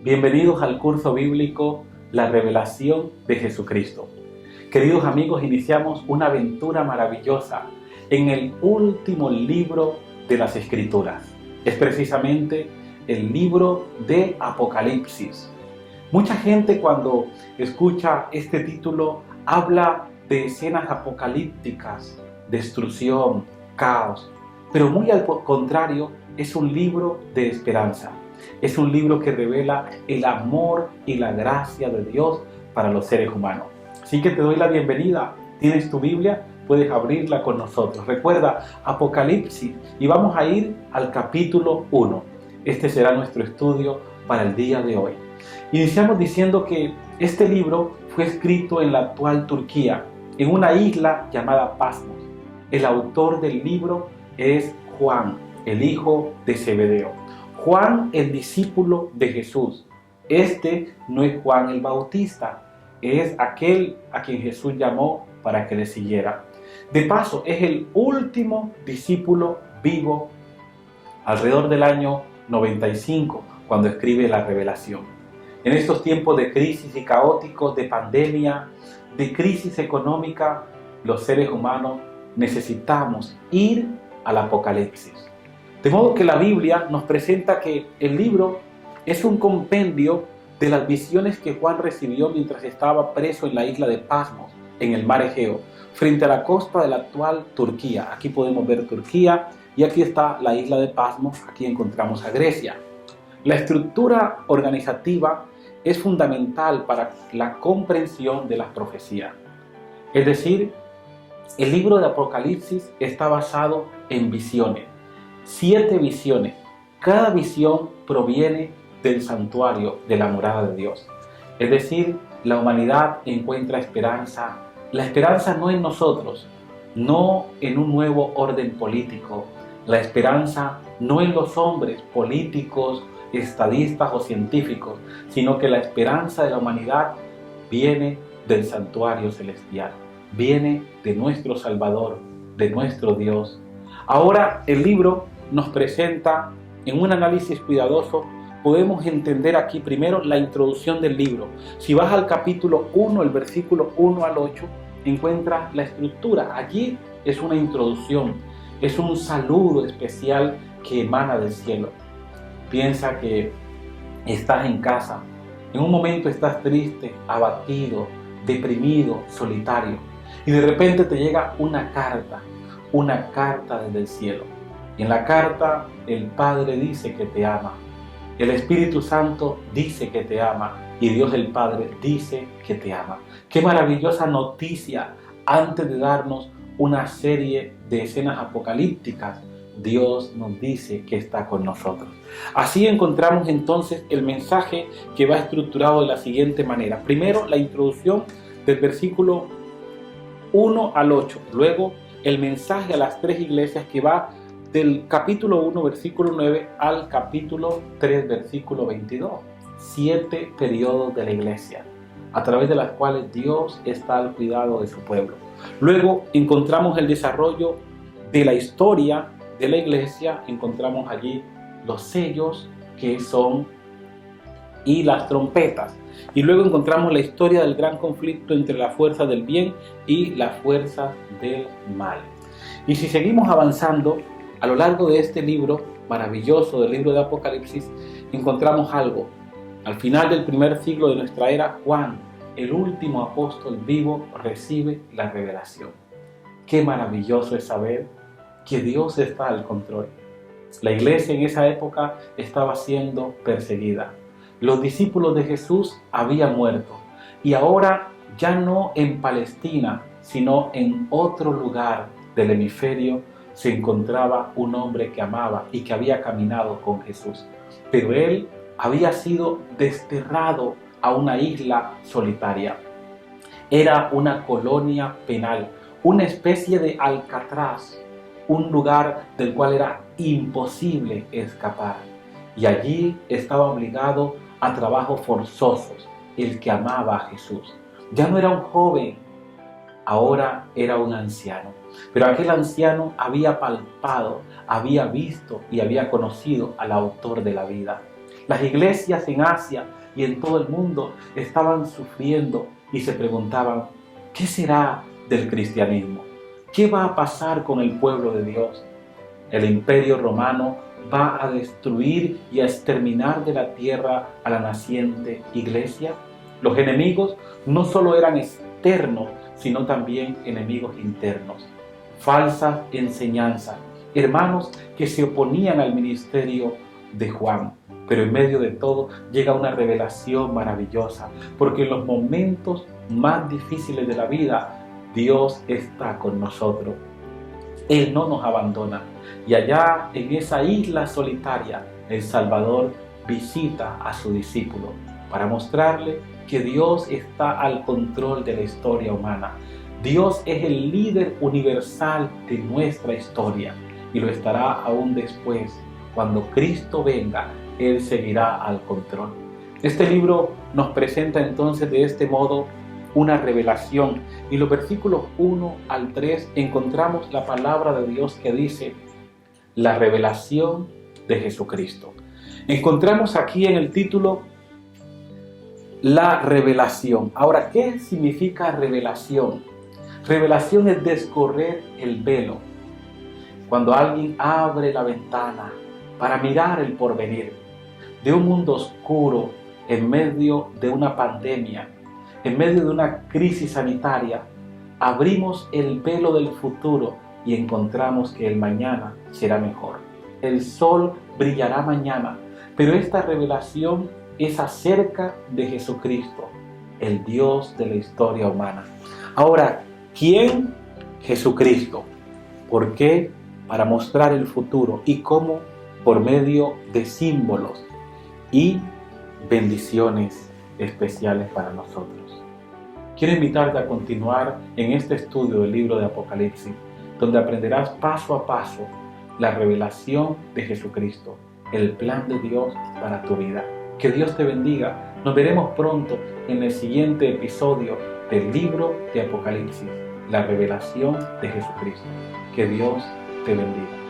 Bienvenidos al curso bíblico La Revelación de Jesucristo. Queridos amigos, iniciamos una aventura maravillosa en el último libro de las Escrituras. Es precisamente el libro de Apocalipsis. Mucha gente cuando escucha este título habla de escenas apocalípticas, destrucción, caos, pero muy al contrario, es un libro de esperanza. Es un libro que revela el amor y la gracia de Dios para los seres humanos. Así que te doy la bienvenida. ¿Tienes tu Biblia? Puedes abrirla con nosotros. Recuerda Apocalipsis y vamos a ir al capítulo 1. Este será nuestro estudio para el día de hoy. Iniciamos diciendo que este libro fue escrito en la actual Turquía, en una isla llamada Patmos. El autor del libro es Juan, el hijo de Zebedeo. Juan, el discípulo de Jesús. Este no es Juan el Bautista, es aquel a quien Jesús llamó para que le siguiera. De paso, es el último discípulo vivo alrededor del año 95, cuando escribe la Revelación. En estos tiempos de crisis y caóticos, de pandemia, de crisis económica, los seres humanos necesitamos ir al Apocalipsis. De modo que la Biblia nos presenta que el libro es un compendio de las visiones que Juan recibió mientras estaba preso en la isla de Patmos, en el mar Egeo, frente a la costa de la actual Turquía. Aquí podemos ver Turquía y aquí está la isla de Patmos, aquí encontramos a Grecia. La estructura organizativa es fundamental para la comprensión de las profecías. Es decir, el libro de Apocalipsis está basado en visiones. 7 visiones. Cada visión proviene del santuario, de la morada de Dios. Es decir, la humanidad encuentra esperanza. La esperanza no en nosotros, no en un nuevo orden político. La esperanza no en los hombres políticos, estadistas o científicos, sino que la esperanza de la humanidad viene del santuario celestial. Viene de nuestro Salvador, de nuestro Dios. Ahora el libro nos presenta, en un análisis cuidadoso, podemos entender aquí primero la introducción del libro. Si vas al capítulo 1, el versículo 1 al 8, encuentras la estructura. Allí es una introducción, es un saludo especial que emana del cielo. Piensa que estás en casa, en un momento estás triste, abatido, deprimido, solitario, y de repente te llega una carta desde el cielo. Y en la carta el Padre dice que te ama, el Espíritu Santo dice que te ama y Dios el Padre dice que te ama. Qué maravillosa noticia. Antes de darnos una serie de escenas apocalípticas, Dios nos dice que está con nosotros. Así encontramos entonces el mensaje que va estructurado de la siguiente manera. Primero, la introducción del versículo 1 al 8. Luego, el mensaje a las 3 iglesias que va del capítulo 1, versículo 9 al capítulo 3, versículo 22. 7 periodos de la iglesia, a través de las cuales Dios está al cuidado de su pueblo. Luego encontramos el desarrollo de la historia de la iglesia, encontramos allí los sellos que son y las trompetas. Y luego encontramos la historia del gran conflicto entre la fuerza del bien y la fuerza del mal. Y si seguimos avanzando, a lo largo de este libro maravilloso, del libro de Apocalipsis, encontramos algo. Al final del primer siglo de nuestra era, Juan, el último apóstol vivo, recibe la revelación. Qué maravilloso es saber que Dios está al control. La iglesia en esa época estaba siendo perseguida. Los discípulos de Jesús habían muerto y ahora ya no en Palestina, sino en otro lugar del hemisferio se encontraba un hombre que amaba y que había caminado con Jesús. Pero él había sido desterrado a una isla solitaria. Era una colonia penal, una especie de Alcatraz, un lugar del cual era imposible escapar. Y allí estaba obligado a trabajos forzosos, el que amaba a Jesús. Ya no era un joven, ahora era un anciano. Pero aquel anciano había palpado, había visto y había conocido al autor de la vida. Las iglesias en Asia y en todo el mundo estaban sufriendo y se preguntaban, ¿qué será del cristianismo? ¿Qué va a pasar con el pueblo de Dios? ¿El imperio romano va a destruir y a exterminar de la tierra a la naciente iglesia? Los enemigos no solo eran externos, sino también enemigos internos. Falsas enseñanzas, hermanos que se oponían al ministerio de Juan. Pero en medio de todo llega una revelación maravillosa, porque en los momentos más difíciles de la vida, Dios está con nosotros. Él no nos abandona. Y allá en esa isla solitaria, el Salvador visita a su discípulo para mostrarle que Dios está al control de la historia humana. Dios es el líder universal de nuestra historia y lo estará aún después. Cuando Cristo venga, Él seguirá al control. Este libro nos presenta entonces de este modo una revelación. Y en los versículos 1 al 3 encontramos la palabra de Dios que dice, la revelación de Jesucristo. Encontramos aquí en el título, la revelación. Ahora, ¿qué significa revelación? Revelación es descorrer el velo. Cuando alguien abre la ventana para mirar el porvenir de un mundo oscuro en medio de una pandemia, en medio de una crisis sanitaria, abrimos el velo del futuro y encontramos que el mañana será mejor. El sol brillará mañana, pero esta revelación es acerca de Jesucristo, el Dios de la historia humana. Ahora, ¿quién? Jesucristo. ¿Por qué? Para mostrar el futuro. ¿Y cómo? Por medio de símbolos y bendiciones especiales para nosotros. Quiero invitarte a continuar en este estudio del libro de Apocalipsis, donde aprenderás paso a paso la revelación de Jesucristo, el plan de Dios para tu vida. Que Dios te bendiga. Nos veremos pronto en el siguiente episodio del libro de Apocalipsis, la revelación de Jesucristo. Que Dios te bendiga.